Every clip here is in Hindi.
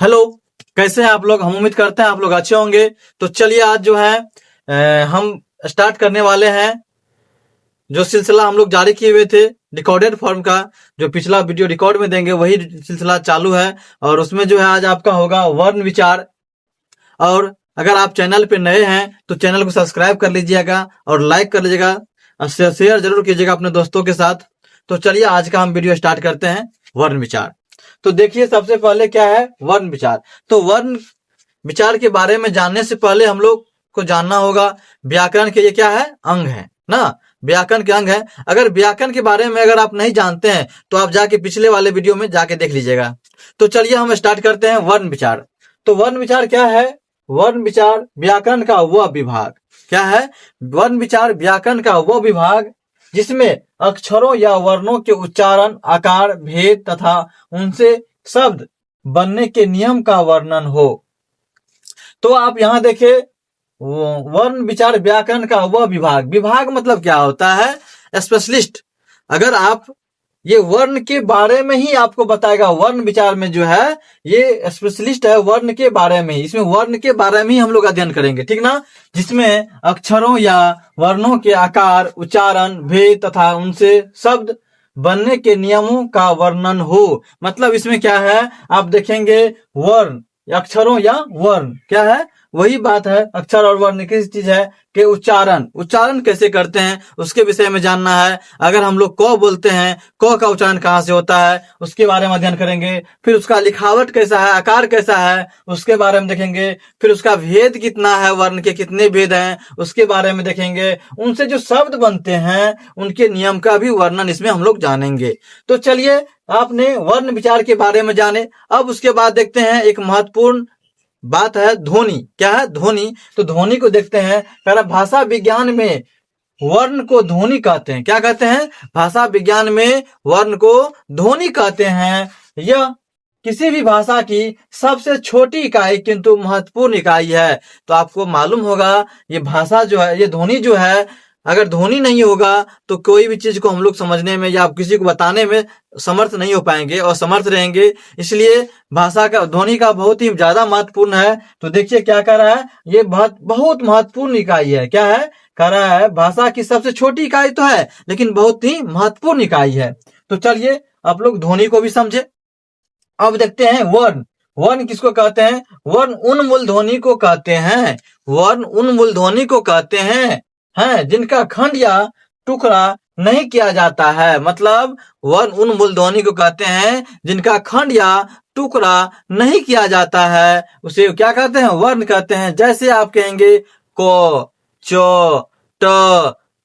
हेलो, कैसे हैं आप लोग। हम उम्मीद करते हैं आप लोग अच्छे होंगे। तो चलिए आज जो है हम स्टार्ट करने वाले हैं जो सिलसिला हम लोग जारी किए हुए थे रिकॉर्डेड फॉर्म का। जो पिछला वीडियो रिकॉर्ड में देंगे वही सिलसिला चालू है और उसमें जो है आज आपका होगा वर्ण विचार। और अगर आप चैनल पे नए हैं तो चैनल को सब्सक्राइब कर लीजिएगा और लाइक कर लीजिएगा और शेयर जरूर कीजिएगा अपने दोस्तों के साथ। तो चलिए आज का हम वीडियो स्टार्ट करते हैं वर्ण विचार। तो देखिए सबसे पहले क्या है वर्ण विचार। तो वर्ण विचार के बारे में जानने से पहले हम लोग को जानना होगा व्याकरण के ये क्या है अंग है ना, व्याकरण के अंग है। अगर व्याकरण के बारे में अगर आप नहीं जानते हैं तो आप जाके पिछले वाले वीडियो में जाके देख लीजिएगा। तो चलिए हम स्टार्ट करते हैं वर्ण विचार। तो वर्ण विचार क्या है? वर्ण विचार व्याकरण का वह विभाग क्या है? वर्ण विचार व्याकरण का वह विभाग जिसमें अक्षरों या वर्णों के उच्चारण, आकार, भेद तथा उनसे शब्द बनने के नियम का वर्णन हो। तो आप यहाँ देखें वर्ण विचार व्याकरण का वह विभाग, विभाग मतलब क्या होता है? स्पेशलिस्ट। अगर आप ये वर्ण के बारे में ही आपको बताएगा, वर्ण विचार में जो है ये स्पेशलिस्ट है वर्ण के बारे में, इसमें वर्ण के बारे में ही हम लोग अध्ययन करेंगे, ठीक ना। जिसमें अक्षरों या वर्णों के आकार, उच्चारण, भेद तथा उनसे शब्द बनने के नियमों का वर्णन हो। मतलब इसमें क्या है आप देखेंगे वर्ण, अक्षरों या वर्ण क्या है वही बात है। अक्षर और वर्ण किस चीज है कि उच्चारण कैसे करते हैं उसके विषय में जानना है। अगर हम लोग क बोलते हैं, क का उच्चारण कहाँ से होता है उसके बारे में अध्ययन करेंगे। फिर उसका लिखावट कैसा है, आकार कैसा है उसके बारे में देखेंगे। फिर उसका भेद कितना है, वर्ण के कितने भेद हैं उसके बारे में देखेंगे। उनसे जो शब्द बनते हैं उनके नियम का भी वर्णन इसमें हम लोग जानेंगे। तो चलिए आपने वर्ण विचार के बारे में जाने। अब उसके बाद देखते हैं एक महत्वपूर्ण बात है ध्वनि। क्या है? ध्वनि। तो ध्वनि को देखते हैं। पहला भाषा विज्ञान में वर्ण को ध्वनि कहते हैं। क्या कहते हैं? भाषा विज्ञान में वर्ण को ध्वनि कहते हैं। यह किसी भी भाषा की सबसे छोटी इकाई किंतु महत्वपूर्ण इकाई है। तो आपको मालूम होगा ये भाषा जो है, ये ध्वनि जो है, अगर ध्वनि नहीं होगा तो कोई भी चीज को हम लोग समझने में या किसी को बताने में समर्थ नहीं हो पाएंगे और समर्थ रहेंगे। इसलिए भाषा का ध्वनि का बहुत ही ज्यादा महत्वपूर्ण है। तो देखिए क्या कर रहा है, ये बहुत महत्वपूर्ण इकाई है। क्या है कह रहा है? भाषा की सबसे छोटी इकाई तो है लेकिन बहुत ही महत्वपूर्ण इकाई है। तो चलिए आप लोग ध्वनि को भी समझे। अब देखते हैं वर्ण। वर्ण किसको कहते हैं? वर्ण उन मूल ध्वनि को कहते हैं, वर्ण उन मूल ध्वनि को कहते हैं जिनका खंड या टुकड़ा नहीं किया जाता है। मतलब वर्ण उन मूल ध्वनि को कहते हैं जिनका खंड या टुकड़ा नहीं किया जाता है, उसे क्या कहते हैं? वर्ण कहते हैं। जैसे आप कहेंगे को, चो, ट,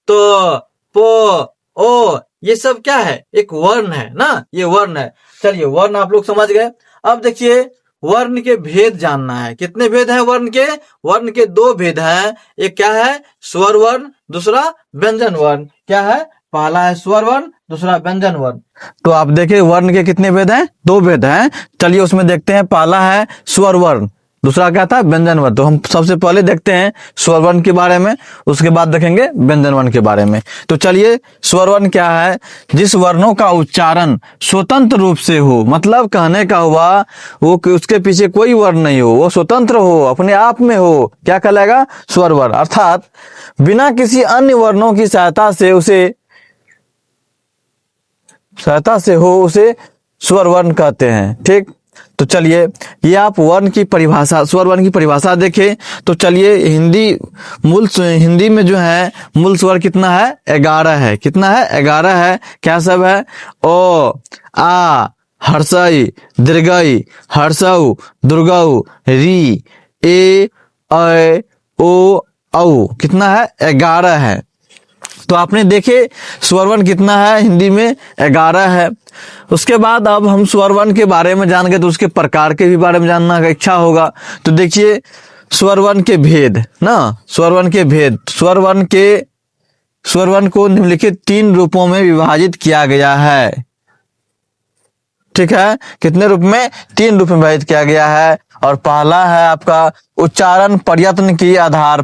तो, पो, ओ, ये सब क्या है? एक वर्ण है ना, ये वर्ण है। चलिए वर्ण आप लोग समझ गए। अब देखिए वर्ण के भेद जानना है। कितने भेद हैं वर्ण के? वर्ण के दो भेद हैं। एक क्या है? स्वर वर्ण, दूसरा व्यंजन वर्ण। क्या है? पहला है स्वर वर्ण, दूसरा व्यंजन वर्ण। तो आप देखिए वर्ण के कितने भेद हैं? दो भेद हैं। चलिए उसमें देखते हैं। पहला है स्वर वर्ण, दूसरा क्या था? व्यंजन वर्ण। तो हम सबसे पहले देखते हैं स्वर वर्ण के बारे में, उसके बाद देखेंगे व्यंजन वर्ण के बारे में। तो चलिए स्वर वर्ण क्या है? जिस वर्णों का उच्चारण स्वतंत्र रूप से हो, मतलब कहने का हुआ वो उसके पीछे कोई वर्ण नहीं हो, वो स्वतंत्र हो, अपने आप में हो, क्या कहलाएगा? स्वर वर्ण। अर्थात बिना किसी अन्य वर्णों की सहायता से उसे स्वर वर्ण कहते हैं। ठीक। तो चलिए ये आप वर्ण की परिभाषा, स्वर वर्ण की परिभाषा देखें। तो चलिए हिंदी में जो है मूल स्वर कितना है? 11 है। कितना है? 11 है। क्या सब है? ओ, आ, हर्षई, दीर्घई, हर्षऊ, दुर्गऊ, री, ए, ऐ, ओ, औ। कितना है? 11 है। तो आपने देखे स्वर वर्ण कितना है हिंदी में? 11 है। उसके बाद अब हम स्वर वर्ण के बारे में जान गए तो उसके प्रकार के भी बारे में जानना इच्छा होगा। तो देखिए स्वर वर्ण के भेद ना, स्वर वर्ण के भेद। स्वर वर्ण को निम्नलिखित 3 रूपों में विभाजित किया गया है। ठीक है, कितने रूप में? 3 रूप में विभाजित किया गया है। और पहला है आपका उच्चारण प्रयत्न के आधार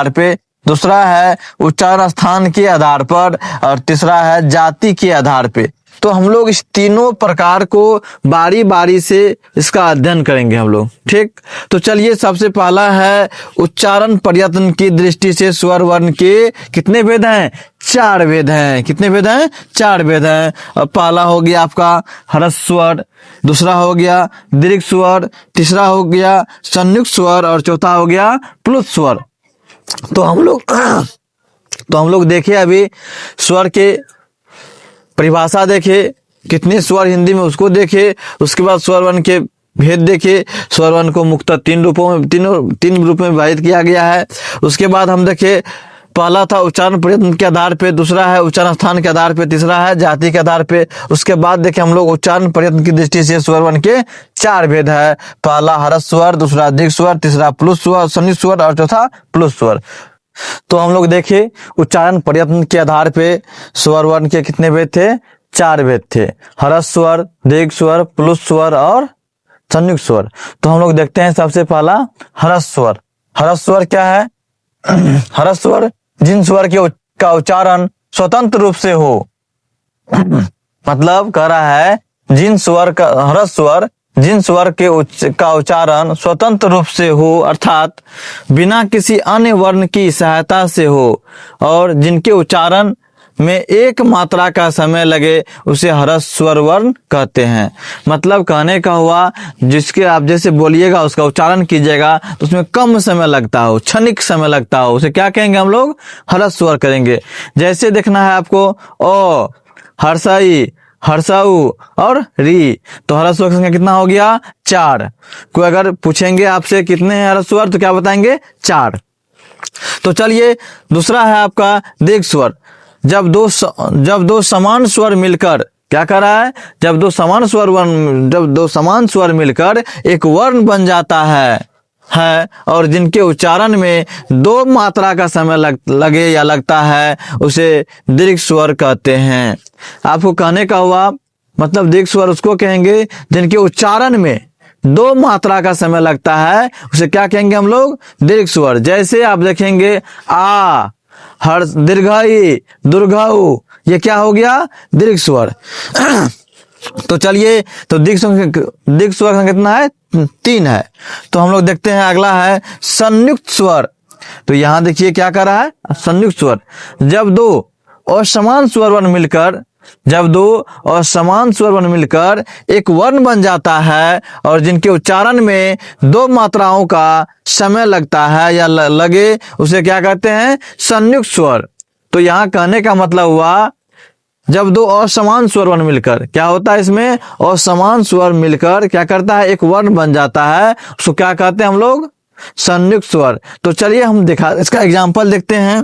पे, दूसरा है उच्चारण स्थान के आधार पर और तीसरा है जाति के आधार पे। तो हम लोग इस तीनों प्रकार को बारी बारी से इसका अध्ययन करेंगे हम लोग। ठीक, तो चलिए सबसे पहला है उच्चारण प्रयत्न की दृष्टि से स्वर वर्ण के कितने भेद हैं? 4 भेद हैं। कितने भेद हैं? 4 भेद हैं। अब पहला हो गया आपका ह्रस्व स्वर, दूसरा हो गया दीर्घ स्वर, तीसरा हो गया संयुक्त स्वर और चौथा हो गया प्लुत स्वर। तो हम लोग देखे अभी स्वर के परिभाषा देखे, कितने स्वर हिंदी में उसको देखे, उसके बाद स्वर वर्ण के भेद देखे। स्वर वर्ण को मुख्यतः तीन रूप में विभाजित किया गया है। उसके बाद हम देखे पहला था उच्चारण प्रयत्न के आधार पे, दूसरा है उच्चारण स्थान के आधार पे, तीसरा है जाति के आधार पे। उसके बाद देखे हम लोग उच्चारण प्रयत्न की दृष्टि से स्वर वर्ण के 4 भेद है। पहला ह्रस्व स्वर, दूसरा दीर्घ स्वर, तीसरा प्लुत स्वर, संयुक्त स्वर और चौथा प्लुत स्वर। तो हम लोग देखे उच्चारण प्रयत्न के आधार पे स्वर वर्ण के कितने भेद थे? 4 भेद थे, ह्रस्व स्वर, दीर्घ स्वर, प्लुत स्वर और संयुक्त स्वर। तो हम लोग देखते हैं सबसे पहला ह्रस्व स्वर। ह्रस्व स्वर क्या है? ह्रस्व स्वर जिन स्वर का उच्चारण स्वतंत्र रूप से हो, मतलब कह रहा है जिन स्वर का ह्रस्व स्वर जिन स्वर का उच्चारण स्वतंत्र रूप से हो, अर्थात बिना किसी अन्य वर्ण की सहायता से हो और जिनके उच्चारण में एक मात्रा का समय लगे, उसे ह्रस्व स्वर वर्ण कहते हैं। मतलब कहने का हुआ जिसके आप जैसे बोलिएगा उसका उच्चारण कीजिएगा तो उसमें कम समय लगता हो, क्षणिक समय लगता हो, उसे क्या कहेंगे हम लोग? ह्रस्व स्वर करेंगे। जैसे देखना है आपको ओ, हर्षई, हर्षऊ और री, तो ह्रस्व स्वर की संख्या कितना हो गया? 4। कोई अगर पूछेंगे आपसे कितने हैं ह्रस्व स्वर तो क्या बताएंगे? 4। तो चलिए दूसरा है आपका दीर्घ स्वर। जब दो समान स्वर मिलकर क्या कर रहा है? जब दो समान स्वर मिलकर एक वर्ण बन जाता है और जिनके उच्चारण में 2 मात्रा का समय लगे या लगता है, उसे दीर्घ स्वर कहते हैं। आपको कहने का हुआ मतलब दीर्घ स्वर उसको कहेंगे जिनके उच्चारण में 2 मात्रा का समय लगता है, उसे क्या कहेंगे हम लोग? दीर्घ स्वर। जैसे आप देखेंगे आ, हर, दीर्घई, दुर्घऊ, ये क्या हो गया? दीर्घ स्वर। तो चलिए तो दीर्घ स्वर का कितना है? 3 है। तो हम लोग देखते हैं अगला है संयुक्त स्वर। तो यहां देखिए क्या कर रहा है? संयुक्त स्वर। जब दो असमान स्वर वर्ण मिलकर एक वर्ण बन जाता है और जिनके उच्चारण में 2 मात्राओं का समय लगता है या लगे, उसे क्या कहते हैं? संयुक्त स्वर। तो यहाँ कहने का मतलब हुआ जब 2 असमान स्वर वर्ण मिलकर क्या होता है? इसमें असमान स्वर मिलकर क्या करता है? एक वर्ण बन जाता है, उसको क्या कहते हैं हम लोग? संयुक्त स्वर। तो चलिए हम इसका एग्जाम्पल देखते हैं।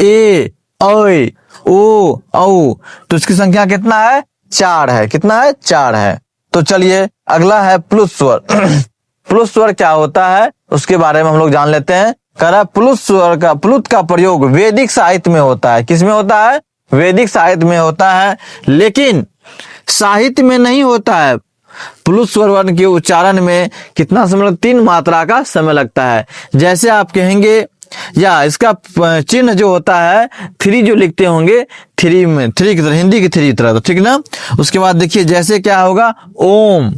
ए, ओय, ओ, औ, तो इसकी संख्या कितना है? 4 है। कितना है? 4 है। तो चलिए अगला है प्लुत स्वर। प्लुत स्वर क्या होता है उसके बारे में हम लोग जान लेते हैं। कह रहा है प्लुत का प्रयोग वैदिक साहित्य में होता है। किसमें होता है? वैदिक साहित्य में होता है, लेकिन साहित्य में नहीं होता है। प्लुत स्वर वर्ण के उच्चारण में कितना समय? 3 मात्रा का समय लगता है। जैसे आप कहेंगे या इसका चिन्ह जो होता है 3 जो लिखते होंगे, 3 की तरह, हिंदी की 3 की तरह, तो ठीक ना। उसके बाद देखिए जैसे क्या होगा? ओम,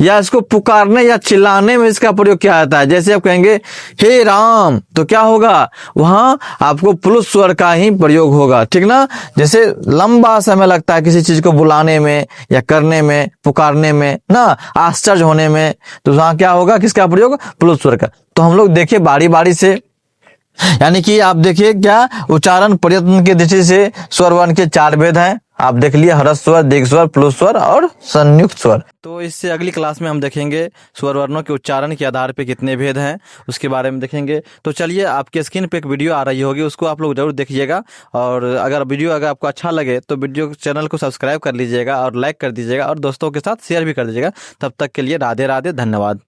या इसको पुकारने या चिल्लाने में इसका प्रयोग किया जाता है। जैसे आप कहेंगे हे राम, तो क्या होगा? वहां आपको प्लुत स्वर का ही प्रयोग होगा, ठीक ना। जैसे लंबा समय लगता है किसी चीज को बुलाने में या करने में, पुकारने में ना, आश्चर्य होने में, तो वहां क्या होगा? किसका प्रयोग? प्लुत स्वर का। तो हम लोग देखे बारी बारी से, यानी कि आप देखिए क्या उच्चारण प्रयत्न की दृष्टि से स्वर वर्ण के 4 भेद हैं। आप देख लिए ह्रस्व स्वर, दीर्घ स्वर, प्लुत स्वर और संयुक्त स्वर। तो इससे अगली क्लास में हम देखेंगे स्वर वर्णों के उच्चारण के आधार पे कितने भेद हैं, उसके बारे में देखेंगे। तो चलिए आपके स्क्रीन पे एक वीडियो आ रही होगी, उसको आप लोग जरूर देखिएगा। और अगर आपको अच्छा लगे तो चैनल को सब्सक्राइब कर लीजिएगा और लाइक कर दीजिएगा और दोस्तों के साथ शेयर भी कर दीजिएगा। तब तक के लिए राधे राधे, धन्यवाद।